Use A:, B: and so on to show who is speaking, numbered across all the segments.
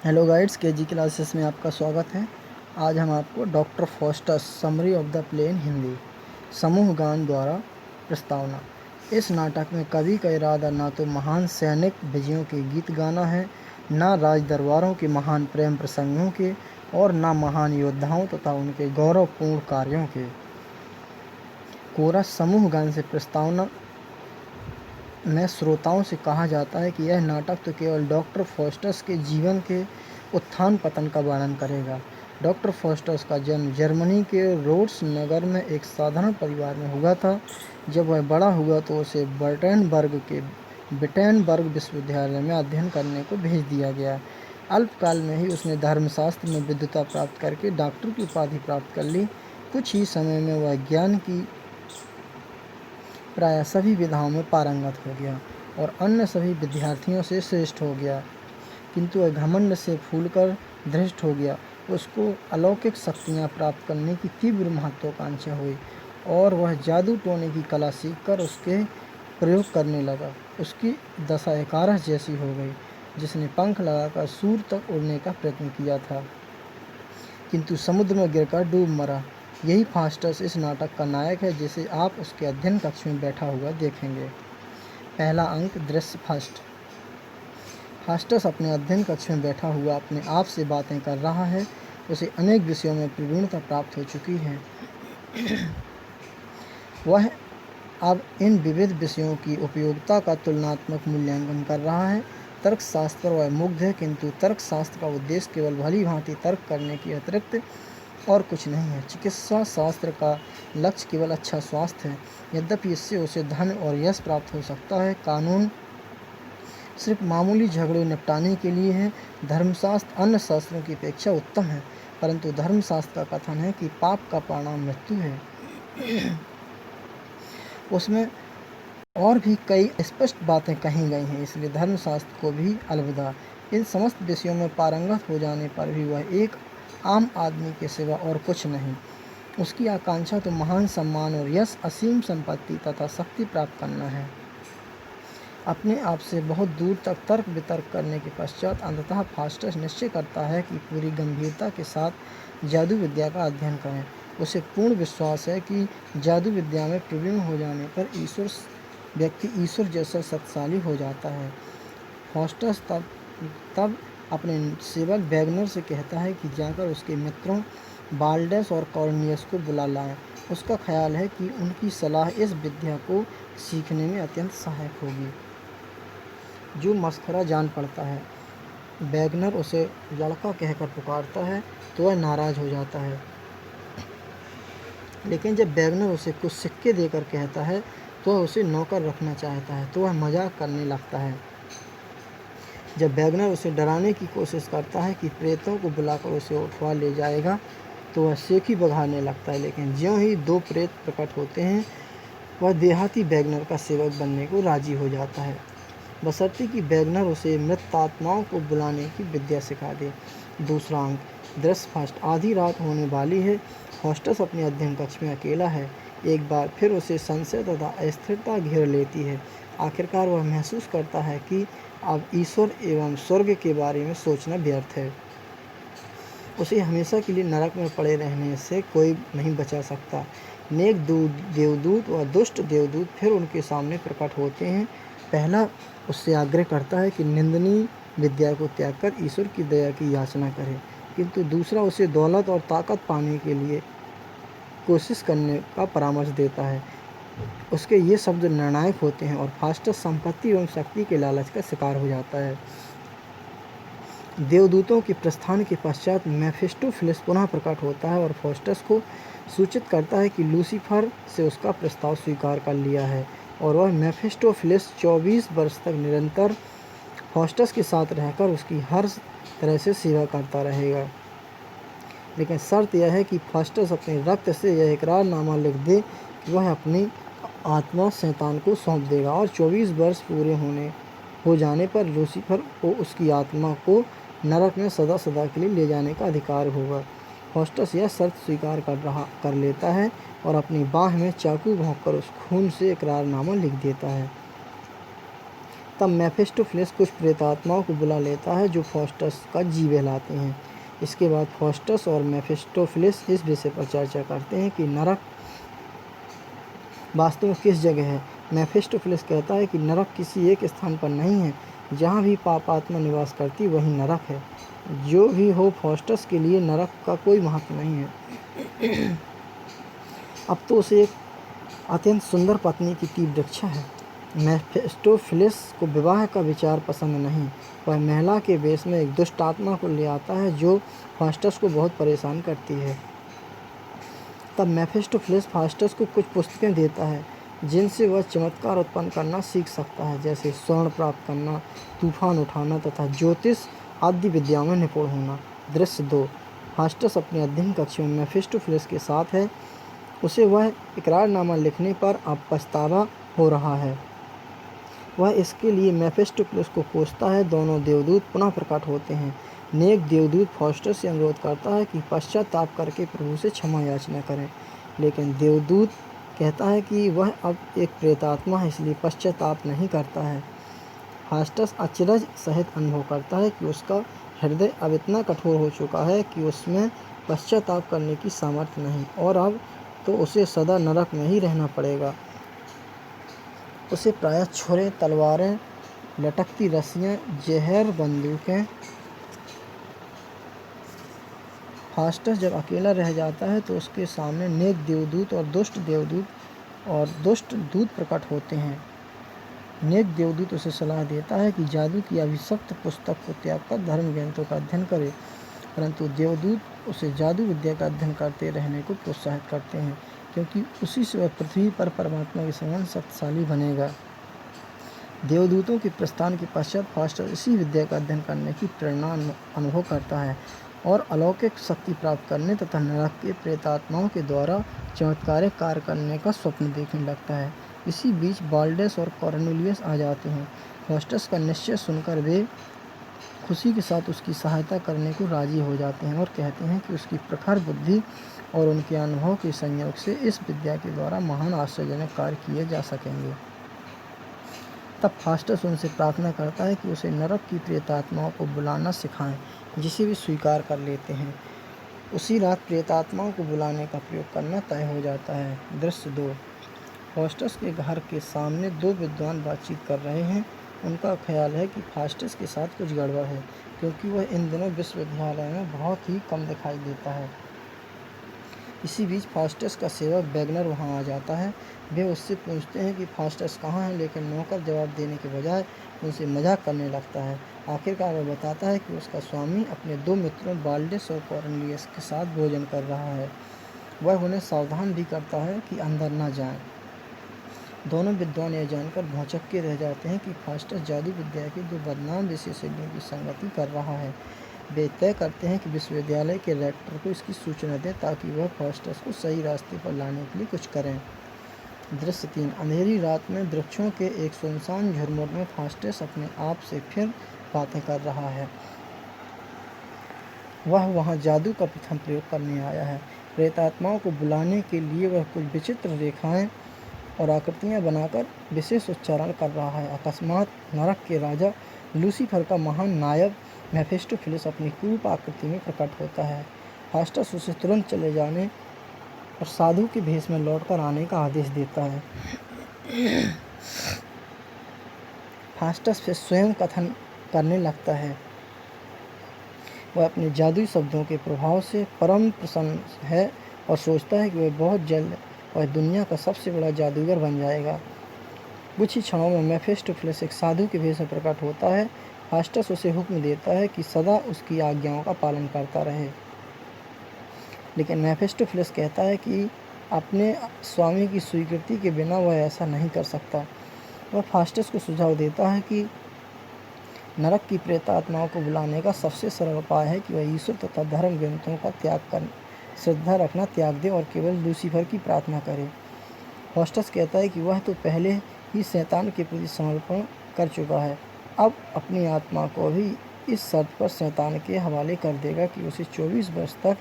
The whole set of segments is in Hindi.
A: हेलो गाइड्स, केजी क्लासेस में आपका स्वागत है। आज हम आपको doctor Faustus summary of the plain Hindi समूह गान द्वारा प्रस्तावना। इस नाटक में कवि का इरादा ना तो महान सैनिक विजयों के गीत गाना है, ना राज दरबारों के महान प्रेम प्रसंगों के, और ना महान योद्धाओं तथा उनके गौरवपूर्ण कार्यों के। कोरस समूह गान से प्रस्तावना में श्रोताओं से कहा जाता है कि यह नाटक तो केवल डॉक्टर फॉस्टस के जीवन के उत्थान पतन का वर्णन करेगा। डॉक्टर फॉस्टस का जन्म जर्मनी के रोड्स नगर में एक साधारण परिवार में हुआ था। जब वह बड़ा हुआ तो उसे विटेनबर्ग विश्वविद्यालय में अध्ययन करने को भेज दिया गया। अल्पकाल में ही उसने धर्मशास्त्र में विद्वता प्राप्त करके डॉक्टर की उपाधि प्राप्त कर ली। कुछ ही समय में वह ज्ञान की प्राय सभी विधाओं में पारंगत हो गया और अन्य सभी विद्यार्थियों से श्रेष्ठ हो गया, किंतु वह घमंड से फूलकर धृष्ट हो गया। उसको अलौकिक शक्तियाँ प्राप्त करने की तीव्र महत्वाकांक्षा हुई और वह जादू टोने की कला सीखकर उसके प्रयोग करने लगा। उसकी दशा इकारस जैसी हो गई, जिसने पंख लगाकर सूर तक उड़ने का प्रयत्न किया था, किंतु समुद्र में गिरकर डूब मरा। यही फास्टस इस नाटक का नायक है, जिसे आप उसके अध्ययन कक्ष में बैठा हुआ देखेंगे। पहला अंक, दृश्य फर्स्ट। फास्टस अपने अध्ययन कक्ष में बैठा हुआ अपने आप से बातें कर रहा है। उसे अनेक विषयों में प्रवीणता प्राप्त हो चुकी है। वह अब इन विविध विषयों की उपयोगिता का तुलनात्मक मूल्यांकन कर रहा है। तर्कशास्त्र पर वह मुग्ध है, किंतु तर्कशास्त्र का उद्देश्य केवल भली भांति तर्क करने के अतिरिक्त और कुछ नहीं है। चिकित्सा शास्त्र का लक्ष्य केवल अच्छा स्वास्थ्य है, यद्यपि इससे उसे धन और यश प्राप्त हो सकता है। कानून सिर्फ मामूली झगड़े निपटाने के लिए है। धर्मशास्त्र अन्य शास्त्रों की अपेक्षा उत्तम है, परंतु धर्मशास्त्र का कथन है कि पाप का परिणाम मृत्यु है। उसमें और भी कई स्पष्ट बातें कही गई हैं, इसलिए धर्मशास्त्र को भी अलविदा। इन समस्त विषयों में पारंगत हो जाने पर भी वह एक आम आदमी के सिवा और कुछ नहीं। उसकी आकांक्षा तो महान सम्मान और यश, असीम संपत्ति तथा शक्ति प्राप्त करना है। अपने आप से बहुत दूर तक तर्क वितर्क करने के पश्चात अंततः फास्टस निश्चय करता है कि पूरी गंभीरता के साथ जादू विद्या का अध्ययन करें। उसे पूर्ण विश्वास है कि जादू विद्या में प्रवीण हो जाने पर व्यक्ति ईश्वर जैसा शक्तिशाली हो जाता है। फास्टस तब अपने सेवक वैगनर से कहता है कि जाकर उसके मित्रों बाल्डस और कॉर्नियस को बुला लाएं। उसका ख्याल है कि उनकी सलाह इस विद्या को सीखने में अत्यंत सहायक होगी। जो मस्खरा जान पड़ता है। वैगनर उसे लड़का कहकर पुकारता है तो वह नाराज हो जाता है, लेकिन जब वैगनर उसे कुछ सिक्के देकर कहता है तो वह उसे नौकर रखना चाहता है, तो वह मजाक करने लगता है। जब वैगनर उसे डराने की कोशिश करता है कि प्रेतों को बुलाकर उसे उठवा ले जाएगा, तो वह सेखी बघाने लगता है, लेकिन ज्यों ही दो प्रेत प्रकट होते हैं, वह देहाती वैगनर का सेवक बनने को राजी हो जाता है, बशर्ते कि वैगनर उसे मृतात्माओं को बुलाने की विद्या सिखा दे। दूसरा अंक, दृश्य फर्स्ट। आधी रात होने वाली है। फास्टस अपने अध्ययन कक्ष में अकेला है। एक बार फिर उसे संशय तथा अस्थिरता घेर लेती है। आखिरकार वह महसूस करता है कि अब ईश्वर एवं स्वर्ग के बारे में सोचना व्यर्थ है। उसे हमेशा के लिए नरक में पड़े रहने से कोई नहीं बचा सकता। नेक देवदूत व दुष्ट देवदूत फिर उनके सामने प्रकट होते हैं। पहला उससे आग्रह करता है कि निंदनीय विद्या को त्याग कर ईश्वर की दया की याचना करे, किंतु दूसरा उसे दौलत और ताकत पाने के लिए कोशिश करने का परामर्श देता है। उसके ये शब्द निर्णायक होते हैं और फास्टस संपत्ति एवं शक्ति के लालच का शिकार हो जाता है। देवदूतों के प्रस्थान के पश्चात मेफिस्टोफिलिस पुनः प्रकट होता है और फास्टस को सूचित करता है कि लूसीफर से उसका प्रस्ताव स्वीकार कर लिया है और वह मेफिस्टोफिलिस 24 वर्ष तक निरंतर फास्टस के साथ रहकर उसकी हर तरह से सेवा करता रहेगा। लेकिन शर्त यह है कि फास्टस अपने रक्त से यह इकरारनामा लिख दे कि वह अपनी आत्मा शैतान को सौंप देगा और 24 वर्ष पूरे हो जाने पर लूसीफर को उसकी आत्मा को नरक में सदा सदा के लिए ले जाने का अधिकार होगा। फास्टस यह शर्त स्वीकार कर लेता है और अपनी बाह में चाकू भोंककर उस खून से इकरारनामा लिख देता है। तब मेफिस्टोफेलिस कुछ प्रेतात्माओं को बुला लेता है जो फास्टस का जी बहलाते हैं। इसके बाद फास्टस और मेफिस्टोफेलिस इस विषय पर चर्चा करते हैं कि नरक वास्तव में किस जगह है। मेफिस्टोफेलिस कहता है कि नरक किसी एक स्थान पर नहीं है, जहाँ भी पाप आत्मा निवास करती वही नरक है। जो भी हो, फास्टस के लिए नरक का कोई महत्व नहीं है। अब तो उसे एक अत्यंत सुंदर पत्नी की तीव्र इच्छा है। मेफिस्टोफेलिस को विवाह का विचार पसंद नहीं। वह महिला के वेश में एक दुष्ट आत्मा को ले आता है जो फास्टस को बहुत परेशान करती है। तब मेफिस्टोफेलिस फास्टस को कुछ पुस्तकें देता है जिनसे वह चमत्कार उत्पन्न करना सीख सकता है, जैसे स्वर्ण प्राप्त करना, तूफान उठाना तथा ज्योतिष आदि विद्याओं में निपुण होना। दृश्य 2। फास्टस अपने अध्ययन कक्ष में मेफिस्टोफेलिस के साथ है। उसे वह इकरारनामा लिखने पर अब पछतावा हो रहा है। वह इसके लिए मेफिस्टोफेलिस को कोसता है। दोनों देवदूत पुनः प्रकट होते हैं। नेक देवदूत फास्टस से अनुरोध करता है कि पश्चाताप करके प्रभु से क्षमा याचना करें, लेकिन देवदूत कहता है कि वह अब एक प्रेतात्मा है, इसलिए पश्चाताप नहीं करता है। फास्टस अचरज सहित अनुभव करता है कि उसका हृदय अब इतना कठोर हो चुका है कि उसमें पश्चाताप करने की सामर्थ्य नहीं, और अब तो उसे सदा नरक में ही रहना पड़ेगा। उसे प्रायः छुरे, तलवारें, लटकती रस्सियाँ, जहर, बंदूकें। फास्टस जब अकेला रह जाता है तो उसके सामने नेक देवदूत और दुष्ट दूत प्रकट होते हैं। नेक देवदूत उसे सलाह देता है कि जादू की अभिशप्त पुस्तक को त्याग कर धर्म ग्रंथों का अध्ययन करे, परंतु देवदूत उसे जादू विद्या का अध्ययन करते रहने को प्रोत्साहित करते हैं, क्योंकि उसी से वह पृथ्वी पर परमात्मा के समान शक्तिशाली बनेगा। देवदूतों के प्रस्थान के पश्चात फास्टस इसी विद्या का अध्ययन करने की प्रेरणा अनुभव करता है और अलौकिक शक्ति प्राप्त करने तथा नरक के प्रेतात्माओं के द्वारा चमत्कारिक कार्य करने का स्वप्न देखने लगता है। इसी बीच बाल्डेस और कॉर्नेलियस आ जाते हैं। फास्टस का निश्चय सुनकर वे खुशी के साथ उसकी सहायता करने को राजी हो जाते हैं और कहते हैं कि उसकी प्रखर बुद्धि और उनके अनुभव के संयोग से इस विद्या के द्वारा महान आश्चर्यजनक कार्य किए जा सकेंगे। तब फास्टस उनसे प्रार्थना करता है कि उसे नरक की प्रेतात्माओं को बुलाना सिखाएं, जिसे वे स्वीकार कर लेते हैं। उसी रात प्रेतात्माओं को बुलाने का प्रयोग करना तय हो जाता है। दृश्य 2। फास्टस के घर के सामने दो विद्वान बातचीत कर रहे हैं। उनका ख्याल है कि फास्टस के साथ कुछ गड़बड़ है, क्योंकि वह इन दिनों विश्वविद्यालय में बहुत ही कम दिखाई देता है। इसी बीच फास्टस का सेवक वैगनर वहां आ जाता है। वे उससे पूछते हैं कि फास्टस कहाँ है, लेकिन नौकर जवाब देने के बजाय उनसे मजाक करने लगता है। आखिरकार वह बताता है कि उसका स्वामी अपने दो मित्रों बाल्डेस और कॉर्नेलियस के साथ भोजन कर रहा है। वह उन्हें सावधान भी करता है कि अंदर न जाएं। दोनों विद्वान यह जानकर भौचक्के रह जाते हैं कि फास्टस जादू विद्या के दो बदनाम विशेषज्ञों की संगति कर रहा है। वे तय करते हैं कि विश्वविद्यालय के रेक्टर को इसकी सूचना दें ताकि वह फास्टस को सही रास्ते पर लाने के लिए कुछ करें। दृश्य 3। अंधेरी रात में वृक्षों के एक सुनसान झुरमुट में फास्टस अपने आप से फिर बातें कर रहा है। वह वहां जादू का प्रथम प्रयोग करने आया है। प्रेतात्माओं को बुलाने के लिए वह कुछ विचित्र रेखाएं और आकृतियां बनाकर विशेष उच्चारण कर रहा है। अकस्मात नरक के राजा लूसीफर का महान नायक मेफिस्टोफेलिस अपनी क्रूर आकृति में प्रकट होता है। फास्टस उसे तुरंत चले जाने और साधु के भेष में लौटकर आने का आदेश देता है। फास्टस फिर स्वयं कथन करने लगता है। वह अपने जादुई शब्दों के प्रभाव से परम प्रसन्न है और सोचता है कि वह बहुत जल्द वह दुनिया का सबसे बड़ा जादूगर बन जाएगा। कुछ ही क्षणों में मेफिस्टोफेलिस एक साधु के भेष में प्रकट होता है। फास्टस उसे हुक्म देता है कि सदा उसकी आज्ञाओं का पालन करता रहे, लेकिन मेफिस्टोफेलिस कहता है कि अपने स्वामी की स्वीकृति के बिना वह ऐसा नहीं कर सकता। वह फास्टस को सुझाव देता है कि नरक की प्रेतात्माओं को बुलाने का सबसे सरल उपाय है कि वह ईश्वर तथा धर्म ग्रंथों का त्याग कर श्रद्धा रखना त्याग दे और केवल लूसीफर की प्रार्थना करे। फास्टस कहता है कि वह तो पहले ही शैतान के प्रति समर्पण कर चुका है, अब अपनी आत्मा को भी इस शर्त पर शैतान के हवाले कर देगा कि उसे 24 वर्ष तक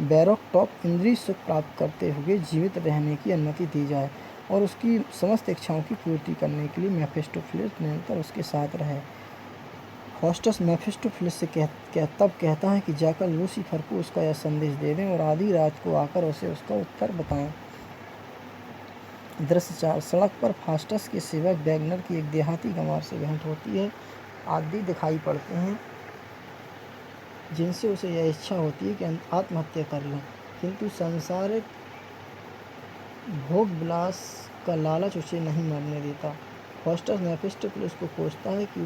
A: बैरोक टॉप इंद्रिय सुख प्राप्त करते हुए जीवित रहने की अनुमति दी जाए। और उसकी समस्त इच्छाओं की पूर्ति करने के लिए मेफिस्टोफेलिस निरंतर उसके साथ रहे। फास्टस मेफिस्टोफेलिस से तब कहता है कि जाकर लूसीफर को उसका यह संदेश दे दें और आधी रात को आकर उसे उसका उत्तर बताएं। दृश्य 4। सड़क पर फास्टस के सेवक वैगनर की एक देहाती गंवार से भेंट होती है। आदि दिखाई पड़ते हैं जिनसे उसे यह इच्छा होती है कि आत्महत्या कर लें, किंतु सांसारिक भोग विलास का लालच उसे नहीं मरने देता। फास्टस मेफिस्टोफेलिस को खोजता है कि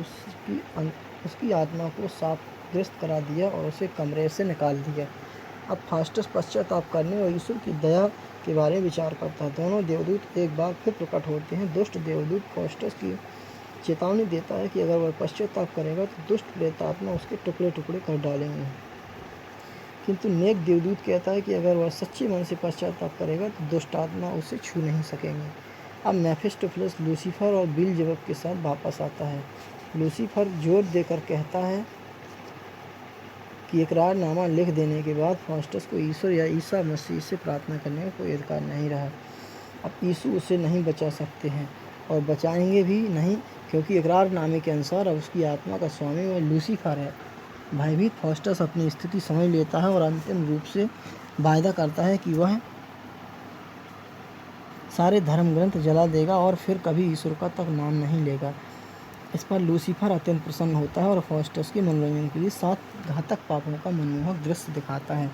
A: उसकी आत्मा को शापग्रस्त करा दिया और उसे कमरे से निकाल दिया। अब फास्टस पश्चाताप करने और ईश्वर की दया के बारे में विचार करता है। दोनों देवदूत एक बार फिर प्रकट होते हैं। दुष्ट देवदूत फास्टस की चेतावनी देता है कि अगर वह पश्चाताप करेगा तो दुष्ट प्रेतात्मा उसके टुकड़े टुकड़े कर डालेंगे, किंतु नेक देवदूत कहता है कि अगर वह सच्चे मन से पश्चाताप करेगा तो दुष्ट आत्मा उसे छू नहीं सकेंगे। अब मेफिस्टोफेलिस लूसीफर और बेलजेबुल के साथ वापस आता है। लूसीफर जोर देकर कहता है कि इकरारनामा लिख देने के बाद फास्टस को ईश्वर या ईसा मसीह से प्रार्थना करने का कोई अधिकार नहीं रहा। अब यीशु उसे नहीं बचा सकते हैं और बचाएंगे भी नहीं, क्योंकि इकरारनामे के अनुसार अब उसकी आत्मा का स्वामी वह लूसीफर है। भयभीत फास्टस अपनी स्थिति समझ लेता है और अंतिम रूप से वायदा करता है कि वह सारे धर्म ग्रंथ जला देगा और फिर कभी ईश्वर का तक नाम नहीं लेगा। इस पर लूसीफर अत्यंत प्रसन्न होता है और फास्टस के मनोरंजन के लिए 7 घातक पापों का मनमोहक दृश्य दिखाता है।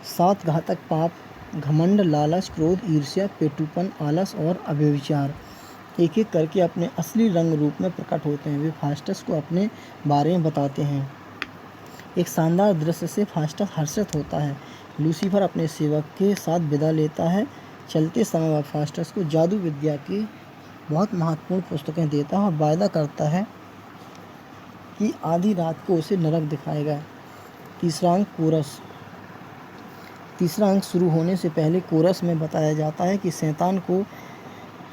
A: 7 घातक पाप घमंड, लालच, क्रोध, ईर्ष्या, पेटूपन, आलस और अव्यभिचार एक एक करके अपने असली रंग रूप में प्रकट होते हैं। वे फास्टस को अपने बारे में बताते हैं। एक शानदार दृश्य से फास्टस हर्षित होता है। लूसीफर अपने सेवक के साथ विदा लेता है। चलते समय वह फास्टस को जादू विद्या की बहुत महत्वपूर्ण पुस्तकें देता है और वायदा करता है कि आधी रात को उसे नरक दिखाएगा। तीसरा अंक कोरस। तीसरा अंक शुरू होने से पहले कोरस में बताया जाता है कि शैतान को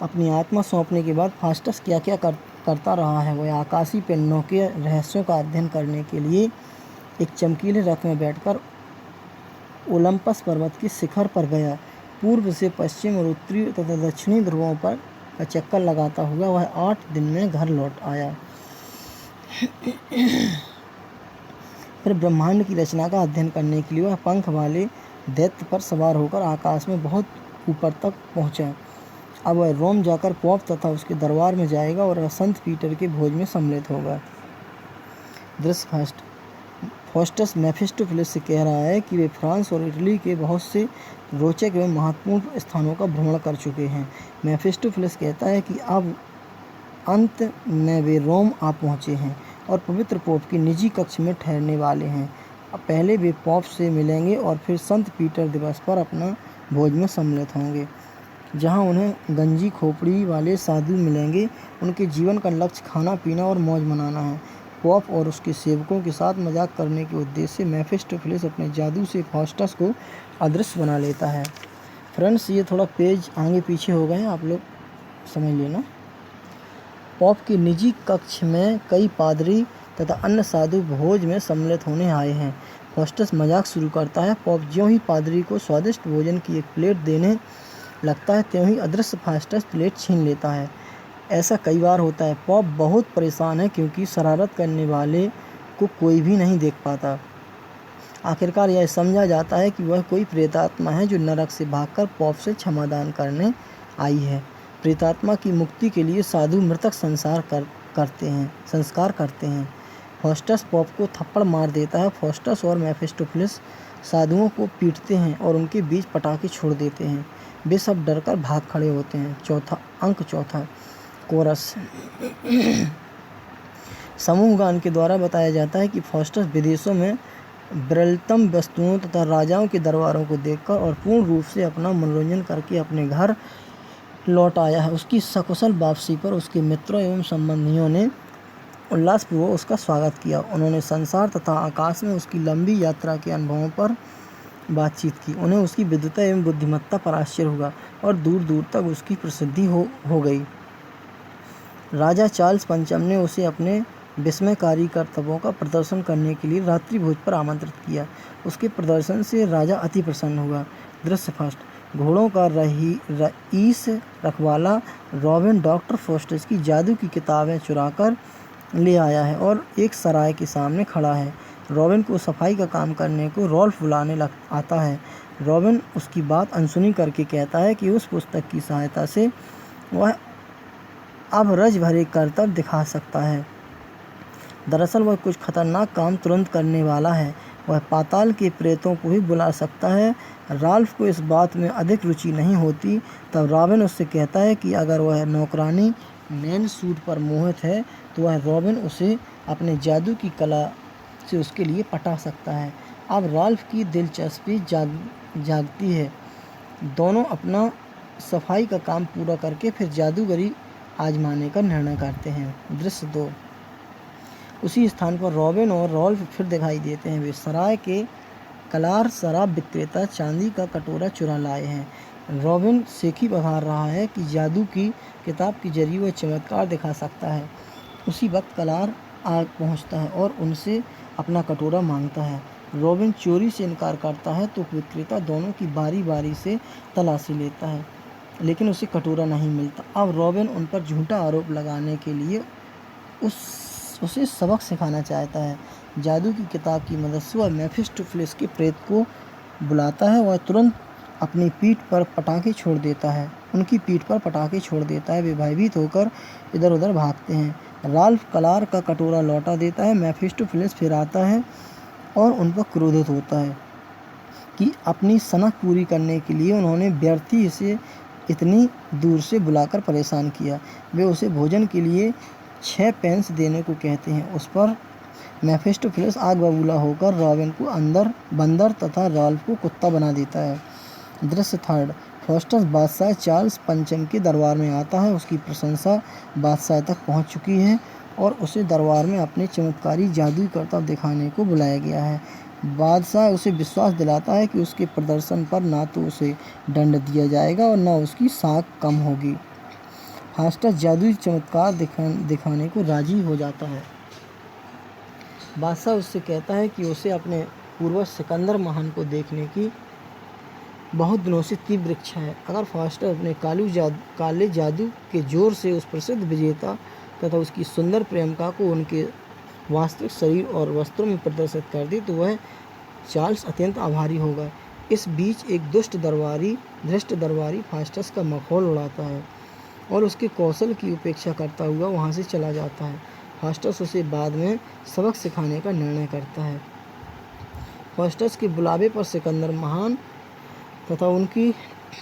A: अपनी आत्मा सौंपने के बाद फास्टस क्या क्या करता रहा है। वह आकाशीय पिंडों के रहस्यों का अध्ययन करने के लिए एक चमकीले रथ में बैठकर ओलंपस पर्वत के शिखर पर गया। पूर्व से पश्चिम और उत्तरी तथा दक्षिणी ध्रुवों पर का चक्कर लगाता हुआ वह 8 दिन में घर लौट आया। फिर ब्रह्मांड की रचना का अध्ययन करने के लिए वह पंख वाले दैत्य पर सवार होकर आकाश में बहुत ऊपर तक पहुंचा। अब वह रोम जाकर पोप तथा उसके दरबार में जाएगा और संत पीटर के भोज में सम्मिलित होगा। दृश्य फर्स्ट। फास्टस मेफिस्टोफेलिस से कह रहा है कि वे फ्रांस और इटली के बहुत से रोचक एवं महत्वपूर्ण स्थानों का भ्रमण कर चुके हैं। मेफिस्टोफेलिस कहता है कि अब अंत में वे रोम आ पहुँचे हैं और पवित्र पोप की निजी कक्ष में ठहरने वाले हैं। अब पहले वे पोप से मिलेंगे और फिर संत पीटर दिवस पर अपना भोज में सम्मिलित होंगे, जहां उन्हें गंजी खोपड़ी वाले साधु मिलेंगे। उनके जीवन का लक्ष्य खाना पीना और मौज मनाना है। पोप और उसके सेवकों के साथ मजाक करने के उद्देश्य से मेफिस्टोफेलिस अपने जादू से फास्टस को अदृश्य बना लेता है। फ्रेंड्स, ये थोड़ा पेज आगे पीछे हो गए हैं, आप लोग समझ लेना। पोप की निजी कक्ष में कई पादरी तथा अन्य साधु भोज में सम्मिलित होने आए हैं। फास्टस मजाक शुरू करता है। पोप ज्यों ही पादरी को स्वादिष्ट भोजन की एक प्लेट देने लगता है त्यों ही अदृश्य फास्टस प्लेट छीन लेता है। ऐसा कई बार होता है। पोप बहुत परेशान है क्योंकि शरारत करने वाले को कोई भी नहीं देख पाता। आखिरकार यह समझा जाता है कि वह कोई प्रेतात्मा है जो नरक से भागकर पोप से क्षमादान करने आई है। प्रेतात्मा की मुक्ति के लिए साधु मृतक संस्कार करते हैं। फास्टस पोप को थप्पड़ मार देता है। फास्टस और मेफिस्टोफेलिस साधुओं को पीटते हैं और उनके बीच पटाखे छोड़ देते हैं। वे सब डरकर भाग खड़े होते हैं। अंक चौथा कोरस। समूह गान के द्वारा बताया जाता है कि फास्टस विदेशों में विरलतम वस्तुओं तथा राजाओं के दरबारों को देखकर और पूर्ण रूप से अपना मनोरंजन करके अपने घर लौट आया है। उसकी सकुशल वापसी पर उसके मित्रों एवं संबंधियों ने उल्लासपूर्वक उसका स्वागत किया। उन्होंने संसार तथा आकाश में उसकी लंबी यात्रा के अनुभवों पर बातचीत की। उन्हें उसकी विद्वता एवं बुद्धिमत्ता पर आश्चर्य हुआ और दूर दूर तक उसकी प्रसिद्धि हो गई। राजा चार्ल्स पंचम ने उसे अपने विस्मयकारी कर्तव्यों का प्रदर्शन करने के लिए रात्रि भोज पर आमंत्रित किया। उसके प्रदर्शन से राजा अति प्रसन्न हुआ। दृश्य फर्स्ट। घोड़ों का रईस रखवाला रॉबिन डॉक्टर फोस्टस की जादू की किताबें चुराकर ले आया है और एक सराय के सामने खड़ा है। रॉबिन को सफाई का काम करने को रॉल्फ बुलाने आता है। रॉबिन उसकी बात अनसुनी करके कहता है कि उस पुस्तक की सहायता से वह अब रज भरे करतब दिखा सकता है। दरअसल वह कुछ खतरनाक काम तुरंत करने वाला है। वह पाताल के प्रेतों को भी बुला सकता है। राल्फ को इस बात में अधिक रुचि नहीं होती। तब रॉबिन उससे कहता है कि अगर वह नौकरानी नैन सूट पर मोहित है तो वह रॉबिन उसे अपने जादू की कला से उसके लिए पटा सकता है। अब राल्फ की दिलचस्पी जागती है। दोनों अपना सफाई का काम पूरा करके फिर जादूगरी आजमाने का निर्णय करते हैं। दृश्य 2। उसी स्थान पर रॉबिन और रॉल्फ फिर दिखाई देते हैं। वे सराय के कलार शराब विक्रेता चांदी का कटोरा चुरा लाए हैं। रॉबिन सेखी बघार रहा है कि जादू की किताब के जरिए वह चमत्कार दिखा सकता है। उसी वक्त कलार आ पहुंचता है और उनसे अपना कटोरा मांगता है। रॉबिन चोरी से इनकार करता है तो विक्रेता दोनों की बारी बारी से तलाशी लेता है, लेकिन उसे कटोरा नहीं मिलता। अब रॉबिन उन पर झूठा आरोप लगाने के लिए उसे सबक सिखाना चाहता है। जादू की किताब की मदद से वह मेफिस्टोफेलिस के प्रेत को बुलाता है। वह तुरंत अपनी पीठ पर पटाखे छोड़ देता है। उनकी पीठ पर पटाखे छोड़ देता है। वे भयभीत होकर इधर उधर भागते हैं। राल्फ कलार का कटोरा लौटा देता है। मेफिस्टोफेलिस फिर आता है और उन पर क्रोधित होता है कि अपनी सनक पूरी करने के लिए उन्होंने व्यर्थी इसे इतनी दूर से बुलाकर परेशान किया। वे उसे भोजन के लिए 6 पेंस देने को कहते हैं। उस पर मेफिस्टोफेलिस आग बबूला होकर रॉबिन को अंदर बंदर तथा राल्फ को कुत्ता बना देता है। दृश्य 3। फोस्टस बादशाह चार्ल्स पंचम के दरबार में आता है। उसकी प्रशंसा बादशाह तक पहुंच चुकी है और उसे दरबार में अपने चमत्कारी जादुई करतब दिखाने को बुलाया गया है। बादशाह उसे विश्वास दिलाता है कि उसके प्रदर्शन पर ना तो उसे दंड दिया जाएगा और न उसकी साख कम होगी। फास्टस जादुई चमत्कार दिखाने को राजी हो जाता है। बादशाह उससे कहता है कि उसे अपने पूर्वज सिकंदर महान को देखने की बहुत दिनों से तीव्र इच्छा है। अगर फास्टस अपने काले जादू के जोर से उस प्रसिद्ध विजेता तथा उसकी सुंदर प्रेमिका को उनके वास्तविक शरीर और वस्त्रों में प्रदर्शित कर दे तो वह चार्ल्स अत्यंत आभारी होगा। इस बीच एक धृष्ट दरबारी फास्टस का मखौल उड़ाता है और उसके कौशल की उपेक्षा करता हुआ वहां से चला जाता है। फास्टस उसे बाद में सबक सिखाने का निर्णय करता है। फास्टस के बुलावे पर सिकंदर महान तथा उनकी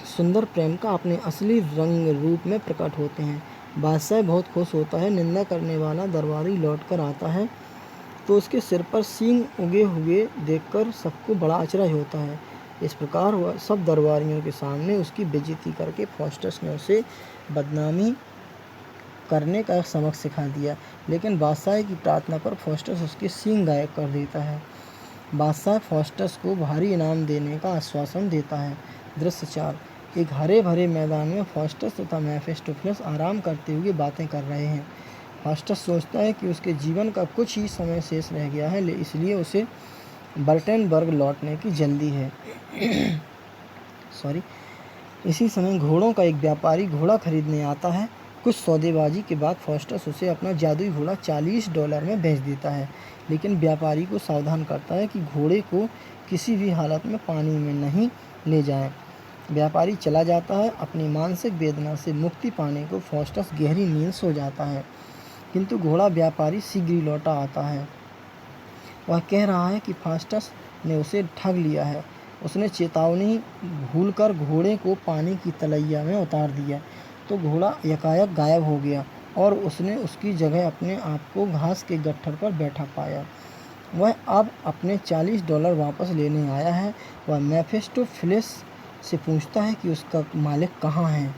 A: सुंदर प्रेमिका अपने असली रंग रूप में प्रकट होते हैं। बादशाह बहुत खुश होता है। निंदा करने वाला दरबारी लौटकर आता है तो उसके सिर पर सींग उगे हुए देखकर सबको बड़ा आश्चर्य होता है। इस प्रकार वह सब दरबारियों के सामने उसकी बेइज्जती करके फास्टस ने उसे बदनामी करने का सबक सिखा दिया, लेकिन बादशाह की प्रार्थना पर फास्टस उसके सींग गायब कर देता है। बादशाह फास्टस को भारी इनाम देने का आश्वासन देता है। दृश्य 4। एक हरे भरे मैदान में फास्टस तथा मेफिस्टोफेलिस आराम करते हुए बातें कर रहे हैं। फास्टस सोचता है कि उसके जीवन का कुछ ही समय शेष रह गया है, इसलिए उसे बर्टेनबर्ग लौटने की जल्दी है। इसी समय घोड़ों का एक व्यापारी घोड़ा खरीदने आता है। कुछ सौदेबाजी के बाद फास्टस उसे अपना जादुई घोड़ा $40 में बेच देता है, लेकिन व्यापारी को सावधान करता है कि घोड़े को किसी भी हालत में पानी में नहीं ले जाएं। व्यापारी चला जाता है। अपनी मानसिक वेदना से मुक्ति पाने को फास्टस गहरी नींद सो जाता है, किंतु घोड़ा व्यापारी शीघ्र ही लौटा आता है। वह कह रहा है कि फास्टस ने उसे ठग लिया है। उसने चेतावनी भूलकर घोड़े को पानी की तलैया में उतार दिया तो घोड़ा यकायक गायब हो गया और उसने उसकी जगह अपने आप को घास के गट्ठर पर बैठा पाया। वह अब अपने $40 वापस लेने आया है। वह मेफिस्टोफेलिस से पूछता है कि उसका मालिक कहाँ है,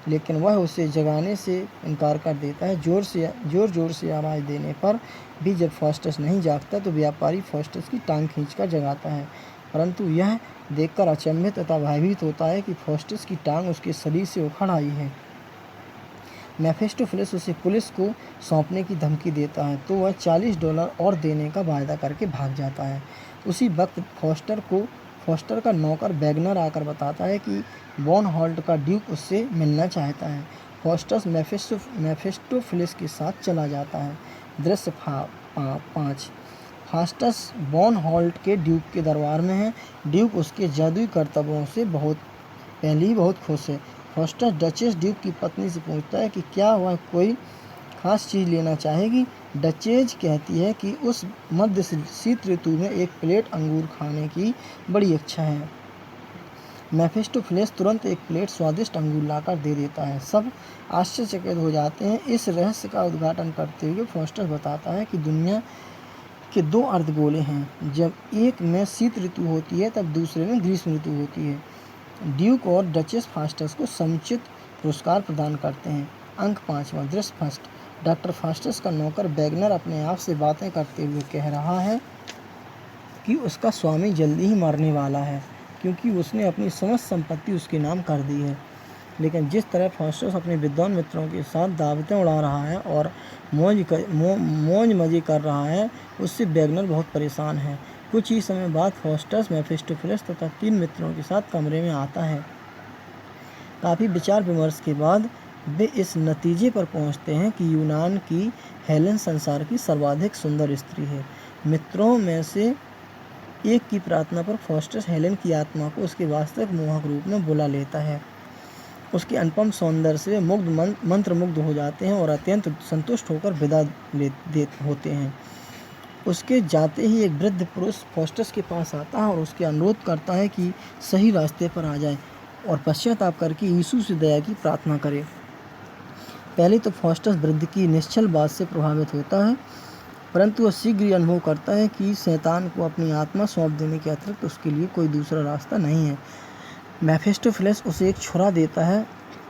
A: लेकिन वह उसे जगाने से इनकार कर देता है। जोर से आवाज़ देने पर भी जब फास्टस नहीं जागता तो व्यापारी फास्टस की टांग खींचकर जगाता है, परंतु यह देखकर अचंभित तथा भयभीत होता है कि फास्टस की टांग उसके शरीर से उखड़ आई है। मेफिस्टोफेलिस उसे पुलिस को सौंपने की धमकी देता है तो वह $40 और देने का वायदा करके भाग जाता है। उसी वक्त फॉस्टर का नौकर वैगनर आकर बताता है कि बॉन हॉल्ट का ड्यूक उससे मिलना चाहता है। फॉस्टस मेफिस्टोफेलिस के साथ चला जाता है। दृश्य 5। फास्टस बॉन हॉल्ट के ड्यूक के दरबार में है। ड्यूक उसके जादुई करतबों से पहले ही बहुत खुश है। फॉस्टस डचेस ड्यूक की पत्नी से पूछता है कि क्या वह कोई खास चीज़ लेना चाहेगी। डचेज कहती है कि उस मध्य शीत ऋतु में एक प्लेट अंगूर खाने की बड़ी इच्छा है। मेफिस्टोफेलिस तुरंत एक प्लेट स्वादिष्ट अंगूर लाकर दे देता है। सब आश्चर्यचकित हो जाते हैं। इस रहस्य का उद्घाटन करते हुए फॉस्टस बताता है कि दुनिया के 2 अर्धगोले हैं। जब एक में शीत ऋतु होती है तब दूसरे में ग्रीष्म ऋतु होती है। ड्यूक और डचेस फास्टस को समुचित पुरस्कार प्रदान करते हैं। अंक 5वां। दृश्य 1। डॉक्टर फास्टस का नौकर वैगनर अपने आप से बातें करते हुए कह रहा है कि उसका स्वामी जल्दी ही मरने वाला है क्योंकि उसने अपनी समस्त संपत्ति उसके नाम कर दी है। लेकिन जिस तरह फास्टस अपने विद्वान मित्रों के साथ दावतें उड़ा रहा है और मौज मजे कर रहा है, उससे वैगनर बहुत परेशान है। कुछ ही समय बाद फास्टस मेफिस्टोफेलिस तथा 3 मित्रों के साथ कमरे में आता है। काफ़ी विचार विमर्श के बाद वे इस नतीजे पर पहुंचते हैं कि यूनान की हेलेन संसार की सर्वाधिक सुंदर स्त्री है। मित्रों में से एक की प्रार्थना पर फास्टस हेलेन की आत्मा को उसके वास्तविक मोहक रूप में बुला लेता है। उसके अनुपम सौंदर्य से मंत्रमुग्ध हो जाते हैं और अत्यंत संतुष्ट होकर विदा होते हैं। उसके जाते ही एक वृद्ध पुरुष फास्टस के पास आता है और उसके अनुरोध करता है कि सही रास्ते पर आ जाए और पश्चाताप करके यीशु से दया की प्रार्थना करे। पहले तो फास्टस वृद्ध की निश्चल बात से प्रभावित होता है, परंतु वह शीघ्र ही अनुभव करता है कि शैतान को अपनी आत्मा सौंप देने के अतिरिक्त उसके लिए कोई दूसरा रास्ता नहीं है। मेफिस्टोफेलिस उसे एक छुरा देता है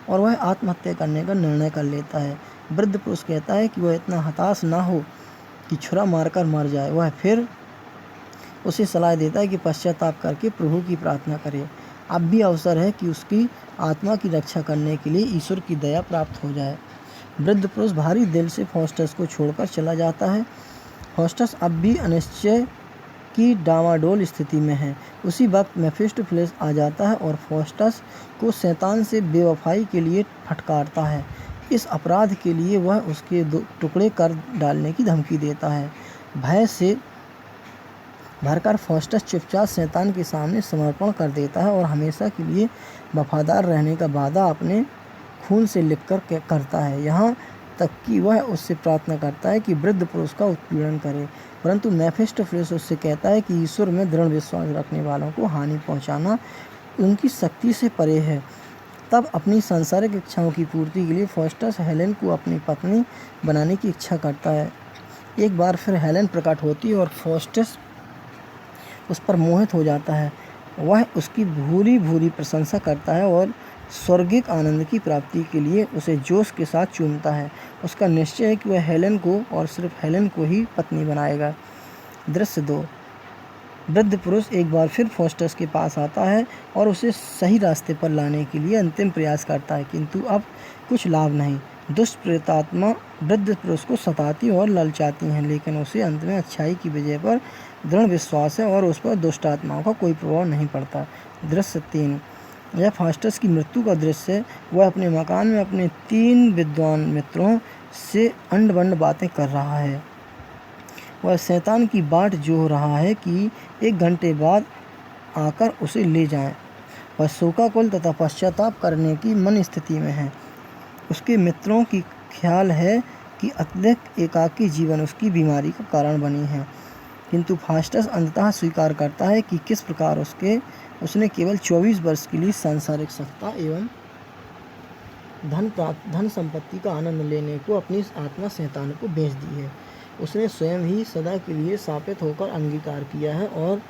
A: और वह आत्महत्या करने का निर्णय कर लेता है। वृद्ध पुरुष कहता है कि वह इतना हताश ना हो कि छुरा मारकर मर जाए। वह फिर उसे सलाह देता है कि पश्चाताप करके प्रभु की प्रार्थना करे। अब भी अवसर है कि उसकी आत्मा की रक्षा करने के लिए ईश्वर की दया प्राप्त हो जाए। वृद्ध पुरुष भारी दिल से फास्टस को छोड़कर चला जाता है। फास्टस अब भी अनिश्चय की डामाडोल स्थिति में है। उसी वक्त मेफिस्टोफेलिस आ जाता है और फास्टस को शैतान से बेवफाई के लिए फटकारता है। इस अपराध के लिए वह उसके 2 टुकड़े कर डालने की धमकी देता है। भय से भरकर फास्टस चुपचाप शैतान के सामने समर्पण कर देता है और हमेशा के लिए वफादार रहने का वादा अपने खून से लिखकर करता है। यहाँ तक कि वह उससे प्रार्थना करता है कि वृद्ध पुरुष का उत्पीड़न करे, परंतु मेफिस्टोफेलिस उससे कहता है कि ईश्वर में दृढ़ विश्वास रखने वालों को हानि पहुंचाना उनकी शक्ति से परे है। तब अपनी सांसारिक इच्छाओं की पूर्ति के लिए फास्टस हेलेन को अपनी पत्नी बनाने की इच्छा करता है। एक बार फिर हेलेन प्रकट होती है और फास्टस उस पर मोहित हो जाता है। वह उसकी भूरी भूरी प्रशंसा करता है और स्वर्गिक आनंद की प्राप्ति के लिए उसे जोश के साथ चूमता है। उसका निश्चय है कि वह हेलेन को और सिर्फ हेलेन को ही पत्नी बनाएगा। दृश्य 2। वृद्ध पुरुष एक बार फिर फास्टस के पास आता है और उसे सही रास्ते पर लाने के लिए अंतिम प्रयास करता है, किंतु अब कुछ लाभ नहीं। दुष्ट प्रेतात्मा वृद्ध पुरुष को सताती और ललचाती हैं, लेकिन उसे अंत में अच्छाई की विजय पर दृढ़ विश्वास है और उस पर दुष्ट आत्माओं का कोई प्रभाव नहीं पड़ता। दृश्य 3। यह फास्टस की मृत्यु का दृश्य है। वह अपने मकान में अपने 3 विद्वान मित्रों से अंड-बंड बातें कर रहा है। वह शैतान की बाट जोह रहा है कि 1 घंटे बाद आकर उसे ले जाएं। वह शोकाकुल तथा पश्चाताप करने की मन स्थिति में है। उसके मित्रों की ख्याल है कि अत्यधिक एकाकी जीवन उसकी बीमारी का कारण बनी है, किंतु फास्टस अंततः स्वीकार करता है कि किस प्रकार उसने केवल 24 वर्ष के लिए सांसारिक सत्ता एवं धन संपत्ति का आनंद लेने को अपनी आत्मा शैतान को बेच दी है। उसने स्वयं ही सदा के लिए शापित होकर अंगीकार किया है और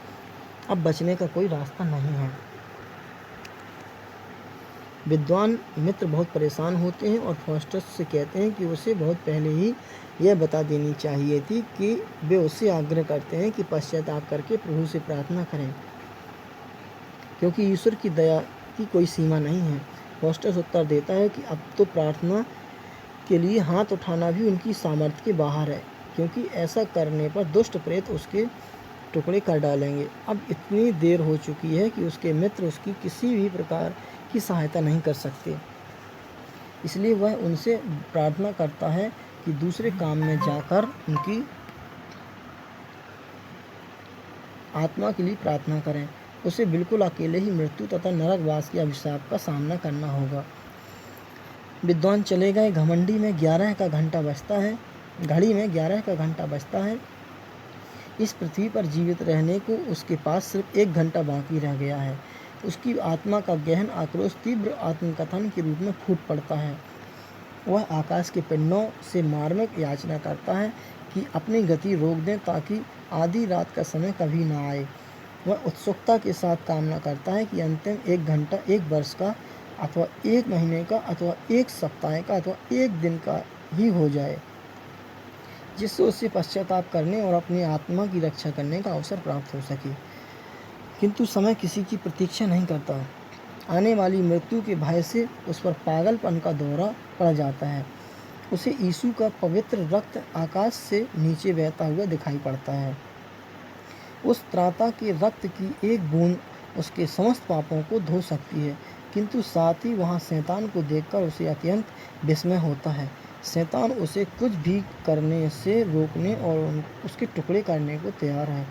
A: अब बचने का कोई रास्ता नहीं है। विद्वान मित्र बहुत परेशान होते हैं और फास्टस से कहते हैं कि उसे बहुत पहले ही यह बता देनी चाहिए थी कि वे उससे आग्रह करते हैं कि पश्चाताप करके प्रभु से प्रार्थना करें, क्योंकि ईश्वर की दया की कोई सीमा नहीं है। फास्टस उत्तर देता है कि अब तो प्रार्थना के लिए हाथ उठाना भी उनकी सामर्थ्य के बाहर है, क्योंकि ऐसा करने पर दुष्ट प्रेत उसके टुकड़े कर डालेंगे। अब इतनी देर हो चुकी है कि उसके मित्र उसकी किसी भी प्रकार की सहायता नहीं कर सकते, इसलिए वह उनसे प्रार्थना करता है कि दूसरे काम में जाकर उनकी आत्मा के लिए प्रार्थना करें। उसे बिल्कुल अकेले ही मृत्यु तथा नरकवास के अभिशाप का सामना करना होगा। विद्वान चले गए। घमंडी में 11 का घंटा बजता है। घड़ी में 11 का घंटा बजता है। इस पृथ्वी पर जीवित रहने को उसके पास सिर्फ 1 घंटा बाकी रह गया है। उसकी आत्मा का गहन आक्रोश तीव्र आत्मकथन के रूप में फूट पड़ता है। वह आकाश के पिंडों से मार्मिक याचना करता है कि अपनी गति रोक दें ताकि आधी रात का समय कभी ना आए। वह उत्सुकता के साथ कामना करता है कि अंतिम 1 घंटा 1 वर्ष का अथवा 1 महीने का अथवा 1 सप्ताह का अथवा 1 दिन का ही हो जाए, जिससे उसे पश्चाताप करने और अपनी आत्मा की रक्षा करने का अवसर प्राप्त हो सके। किंतु समय किसी की प्रतीक्षा नहीं करता। आने वाली मृत्यु के भय से उस पर पागलपन का दौरा पड़ जाता है। उसे यीशु का पवित्र रक्त आकाश से नीचे बहता हुआ दिखाई पड़ता है। उस त्राता के रक्त की एक बूंद उसके समस्त पापों को धो सकती है, किंतु साथ ही वहाँ शैतान को देखकर उसे अत्यंत विस्मय होता है। शैतान उसे कुछ भी करने से रोकने और उसके टुकड़े करने को तैयार है।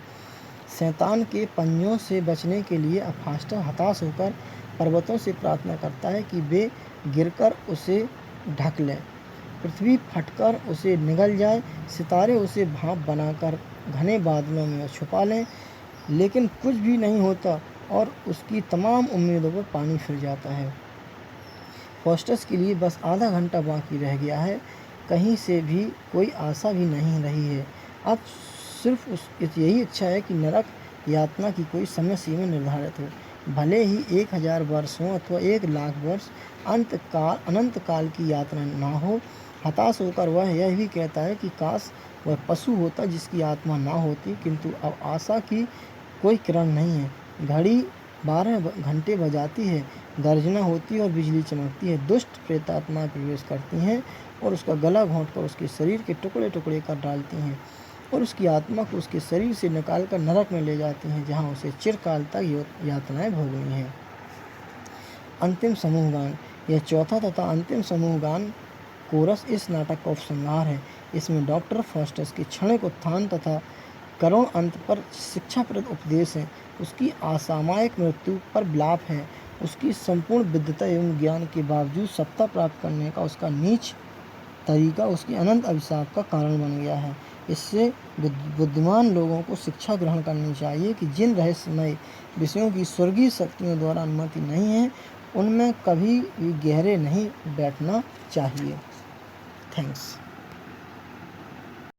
A: शैतान के पंजों से बचने के लिए अफास्टा हताश होकर पर्वतों से प्रार्थना करता है कि वे गिरकर उसे ढक लें, पृथ्वी फटकर उसे निगल जाए, सितारे उसे भाप बनाकर घने बादलों में छुपा लें, लेकिन कुछ भी नहीं होता और उसकी तमाम उम्मीदों पर पानी फिर जाता है। फॉस्टस के लिए बस आधा घंटा बाकी रह गया है। कहीं से भी कोई आशा भी नहीं रही है। अब सिर्फ यही इच्छा है कि नरक यातना की कोई समय सीमा निर्धारित हो, भले ही 1000 वर्ष हो अथवा 1,00,000 वर्ष, अनंत काल की यात्रा ना हो। हताश होकर वह यह भी कहता है कि काश वह पशु होता जिसकी आत्मा ना होती, किंतु अब आशा की कोई किरण नहीं है। घड़ी 12 घंटे बजाती है, गर्जना होती है और बिजली चमकती है। दुष्ट प्रेतात्मा प्रवेश करती हैं और उसका गला घोंटकर उसके शरीर के टुकड़े टुकड़े कर डालती हैं और उसकी आत्मा को उसके शरीर से निकालकर नरक में ले जाती हैं, जहाँ उसे चिरकाल तक यातनाएं भोगनी हैं। अंतिम समूह गान। यह चौथा तथा अंतिम समूह गान कोरस इस नाटक का उपसंहार है। इसमें डॉक्टर फॉस्टस के क्षणिक उत्थान तथा करुण अंत पर शिक्षाप्रद उपदेश है। उसकी असामयिक मृत्यु पर विलाप है। उसकी संपूर्ण विद्वता एवं ज्ञान के बावजूद सत्ता प्राप्त करने का उसका नीच तरीका उसके अनंत अभिशाप का कारण बन गया है। इससे बुद्धिमान लोगों को शिक्षा ग्रहण करनी चाहिए कि जिन रहस्यमय विषयों की स्वर्गीय शक्तियों द्वारा अनुमति नहीं है, उनमें कभी भी गहरे नहीं बैठना चाहिए। थैंक्स।